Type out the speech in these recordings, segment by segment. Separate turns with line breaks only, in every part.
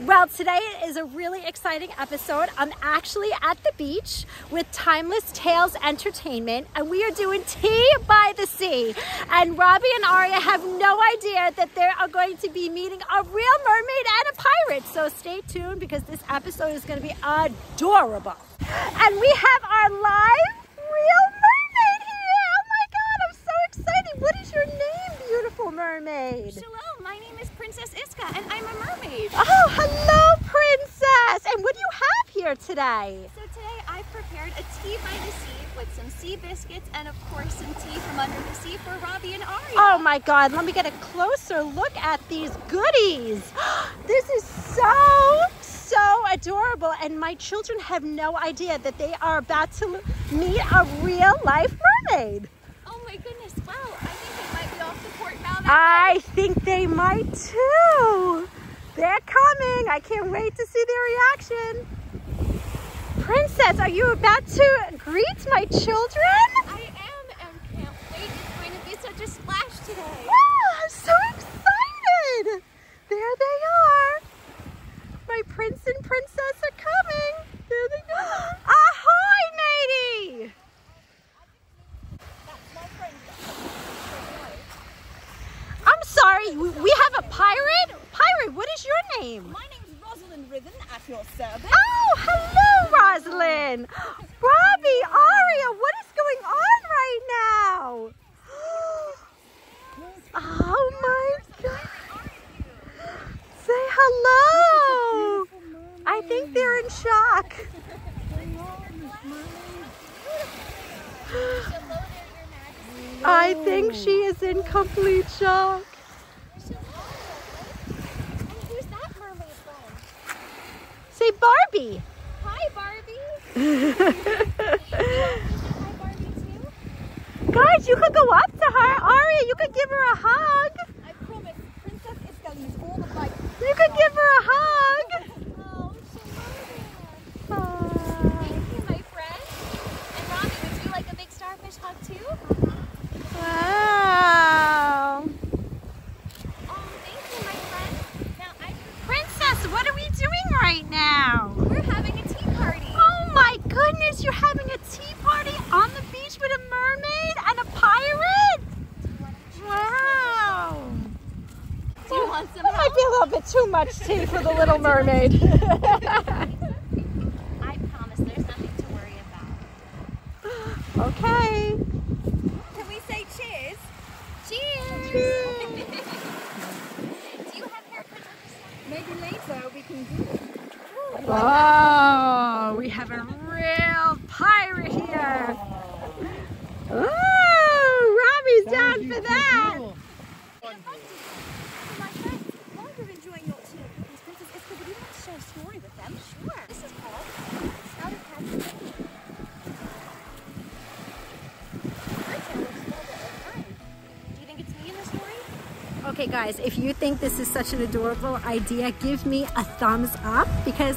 Well, today is a really exciting episode. I'm actually at the beach with Timeless Tales Entertainment, and we are doing Tea by the Sea. And Robbie and Aria have no idea that they are going to be meeting a real mermaid and a pirate. So stay tuned because this episode is going to be adorable. And we have our live real mermaid here. Oh my God, I'm so excited. What is your name, beautiful mermaid?
Shalom, my name is Princess Iska and I'm a mermaid.
Oh, hello, Princess. And what do you have here today?
So today I've prepared a tea by the sea with some sea biscuits and of course some tea from under the sea for Robbie and Aria.
Oh my God, let me get a closer look at these goodies. This is so adorable, and my children have no idea that they are about to meet a real life mermaid.
Oh my goodness, wow, I think they might be off the port now.
I think they might too. They're coming. I can't wait to see their reaction. Princess, are you about to greet my children?
I am and can't wait. It's going to be such a splash today.
Oh, I'm so excited. There they are. My prince and princess are coming. There they go. Ahoy, matey!
That's my friend.
I'm sorry, we have a pirate? Pirate, what is your name?
My name's Rosalind Ribbon at your service.
Oh, hello, Rosalind. Robbie, Aria, what is going on right now? Oh my God. Say hello. I think they're in shock. I think she is in complete shock.
Who's that mermaid from?
Say Barbie.
Hi, Barbie. Hi, Barbie too.
Guys, you could go up to her. Aria, you could give her a hug.
I promise, Princess Iska needs all the light.
You could give her a hug.
Oh, thank you, my friend. And Robbie, would you like a big starfish hug too?
Wow.
Oh, thank you, my friend. Now,
Princess, what are we doing right now?
we're having a tea party.
Oh my goodness, you're having a tea party on the beach with a mermaid and a pirate? Wow.
Do you want some
That might be a little bit too much tea for the little mermaid.
I promise there's nothing to worry about.
Okay.
Can we say cheers? Cheers! Do you have hair clippers? Maybe later we can do it.
Oh, we have a real pirate here. Oh, Robbie's down for that.
My friends, while you're enjoying your tea with Princess Iska, would you like to share a story with them? Sure. This is called Spouted Cat's Tale. Her tale looks a little bit like mine. Do you think it's me in the story?
Okay guys, if you think this is such an adorable idea, give me a thumbs up because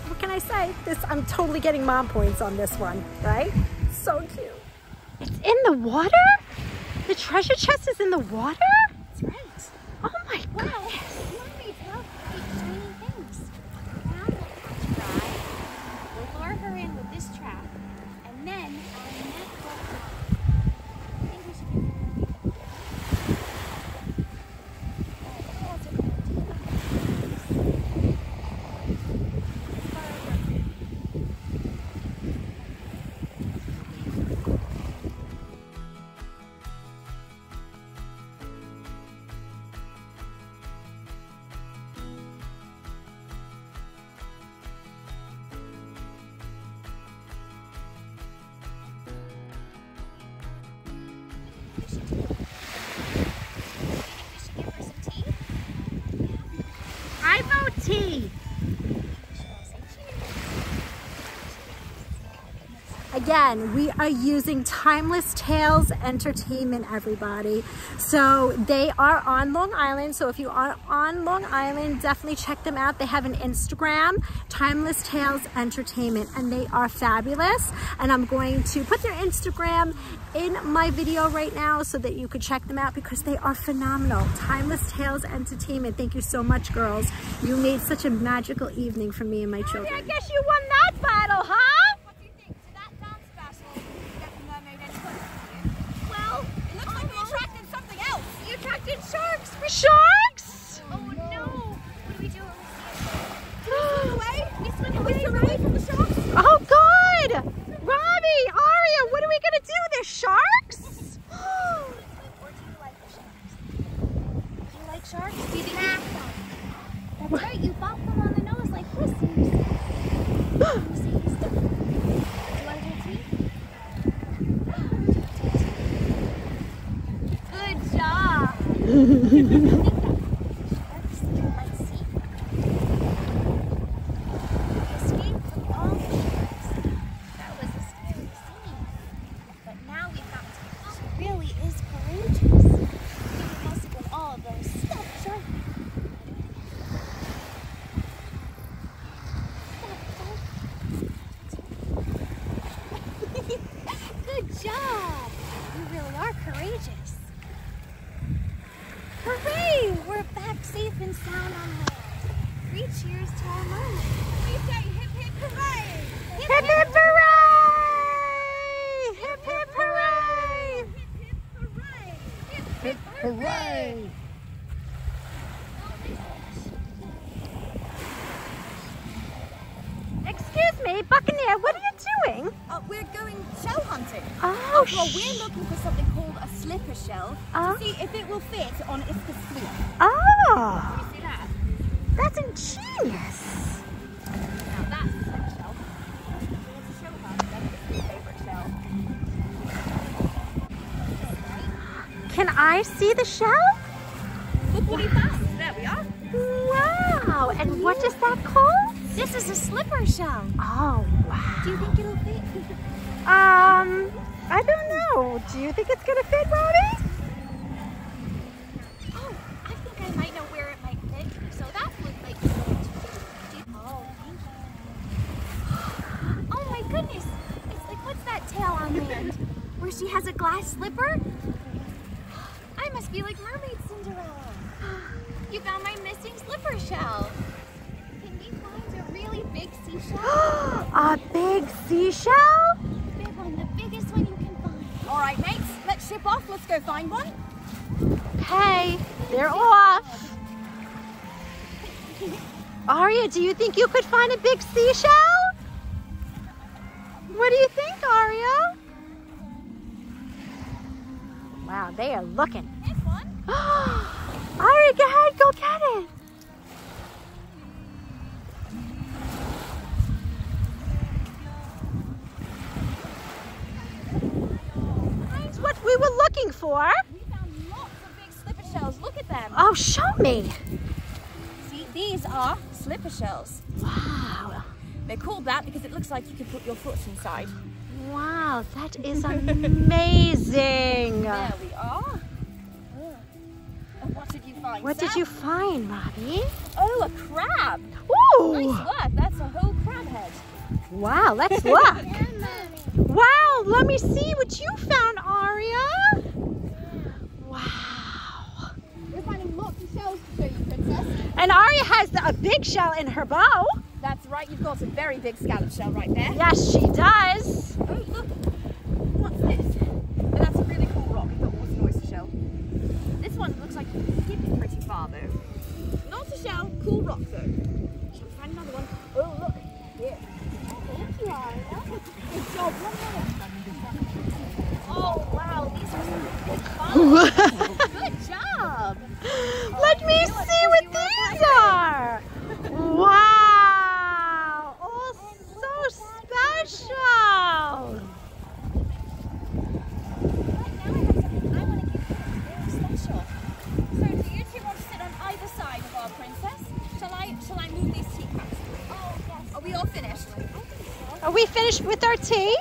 what can I say? I'm totally getting mom points on this one, right? So cute. It's in the water? The treasure chest is in the water?
That's right.
Oh my
Well,
goodness.
mermaids love big shiny things. Now we'll catch her eye. We'll lure her in with this trap, and then our net will. I think we should give her a
I vote tea. again, we are using Timeless Tales Entertainment, everybody. So they are on Long Island. So if you are on Long Island, definitely check them out. They have an Instagram, Timeless Tales Entertainment, and they are fabulous. And I'm going to put their Instagram in my video right now so that you could check them out because they are phenomenal. Timeless Tales Entertainment. Thank you so much, girls. You made such a magical evening for me and my children.
I guess you won that battle, huh? What do you think? Did that dance battle get the mermaid any closer to you? Well, it looks like we attracted something else. You attracted sharks.
Sharks?
Oh no! What do we do when we see a shark? Do we swim away? We swim away from the sharks?
Oh, good! Robbie, Aria, what are we gonna do? There's sharks?
Or do you like the sharks? Do you like sharks? Do you think that's right, you bop them on the nose like this and you see stuff. Do you want to do a tea? Good job! I think that sharks like sea. We escaped from all the sharks. That was a scary scene. But now we've got to. She really is courageous. She must have been all of those stuffed sharks. Good job! You really are courageous. Hooray! We're back safe and sound on land. 3 cheers to our mermaid. We say hip hip hooray!
Hip hip hooray! Hip hip hooray!
Hip hip hooray! Hip hip hooray!
Excuse me, Buccaneer, what are you doing?
We're going shell hunting.
Oh,
Well, we're looking for something called a slipper shell to see if it will fit on Iska's flute.
Oh,
You see that?
that's ingenious.
Now that's a slipper shell. It's a shell hunt. That's Iska's favorite shell.
Can I see the shell?
Look what he found. There we are.
Wow, and what is that called?
This is a slipper shell.
Oh, wow.
Do you think it'll fit?
I don't know. Do you think it's gonna fit, Robbie?
Oh, I think I might know where it might fit. So that would like oh, thank you. Oh my goodness. It's like, what's that tail on land? Where she has a glass slipper? I must be like Mermaid Cinderella. You found my missing slipper shell. Can we find a really big seashell?
A big seashell?
Big one, the biggest one you can find. All right, mates, let's ship off. Let's go find one.
Okay, they're off. Aria, do you think you could find a big seashell? What do you think, Aria? Wow, they are looking.
This one.
Aria, go ahead, go get it. That's what we were looking for.
We found lots of big slipper shells. Look at them.
Oh, show me.
See, these are slipper shells.
Wow.
They're called that because it looks like you could put your foot inside.
Wow, that is amazing.
There we are. And what did you find?
What did you find, Robbie?
Oh, a crab.
Ooh.
Nice work. That's a whole crab head.
Wow, let's look. Wow, let me see what you found, Aria. Wow.
We're finding lots of shells to show you, Princess.
And Aria has a big shell in her bow.
That's right. You've got a very big scallop shell right there.
Yes, she does.
Oh, look. What's this? Oh, that's a really cool rock. It's an awesome oyster shell. This one looks like you can skip it pretty far, though. Not a shell. Cool rock, though. Shall we find another one? Oh, look. Here. Thank you, Aria. Good job. Oh, wow. These are some big fun. Good job.
Let me see what these are. Wow. Oh, so special.
Right now I have something I want to give you very special. So do you two want to sit on either side of our princess? Shall I move these teacups? Oh, yes. Are we all finished? I think so.
Are we finished with our tea?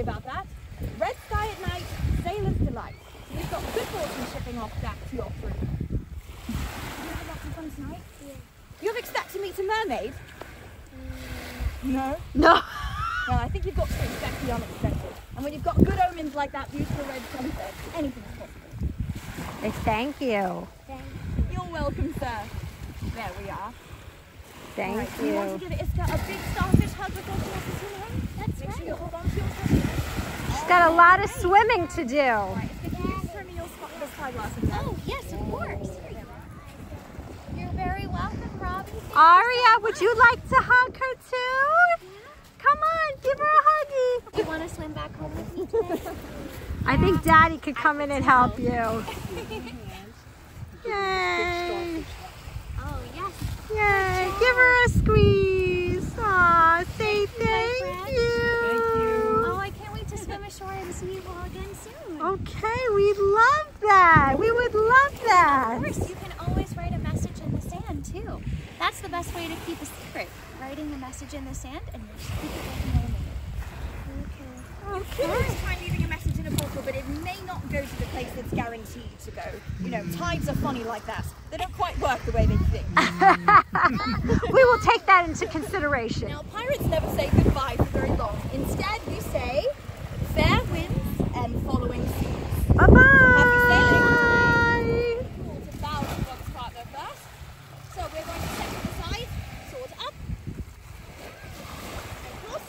worry about that. Red sky at night, sailor's delight. We've got good fortune shipping off back to your crew. You have lots of fun tonight?
Yeah.
You'll expect to meet a mermaid? No?
No.
Well, I think you've got to expect the unexpected. And when you've got good omens like that beautiful red sunset, anything's possible.
Thank you.
Thank
You're welcome, sir. There we are.
Thank
Right,
you.
You want to give Iska a big starfish hug before she has to swim home?
That's
Make sure you
right.
hold on to your touch.
She's got a lot of swimming to do.
Right, Iska, can you throw me your spyglass in there?
Oh, yes, of course. You're very welcome, Robbie. Thank you
Aria,
so
would you like to hug her too? Come on, give her a huggy.
much. Do you want to swim back home with me today?
I think Daddy could come in and help you. Yay.
Oh, yes.
Yay. Give her a squeeze. Aw, say thank
friend.
you.
Oh, I can't wait to swim ashore and see you all again soon.
Okay, we'd love that. We would love that.
Of course, you can always write a message in the sand, too. That's the best way to keep a secret. Writing a message in the sand and your secret will be known.
You can always try leaving a message in a bottle, but it may not go to the place it's guaranteed to go. You know, tides are funny like that. They don't quite work the way they think.
We will take that into consideration.
Now, pirates never say goodbye for very long. Instead, we say fair winds and following seas.
Bye-bye.
Happy sailing. Cool, to bow on God's partner first. So we're going to set to the side, sword up, and cross.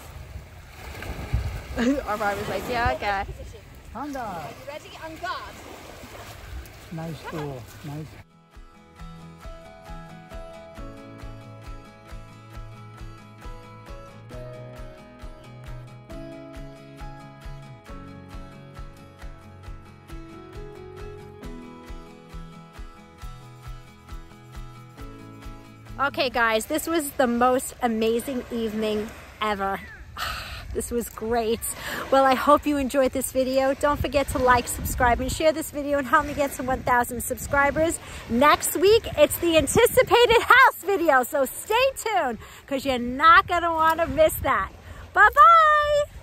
Alright, was like, yeah, okay.
Position.
Honda.
Are you ready? On guard.
Nice tool. Nice.
Okay guys, this was the most amazing evening ever. This was great. Well, I hope you enjoyed this video. Don't forget to like, subscribe, and share this video and help me get to 1,000 subscribers. Next week, it's the anticipated house video, so stay tuned because you're not going to want to miss that. Bye-bye.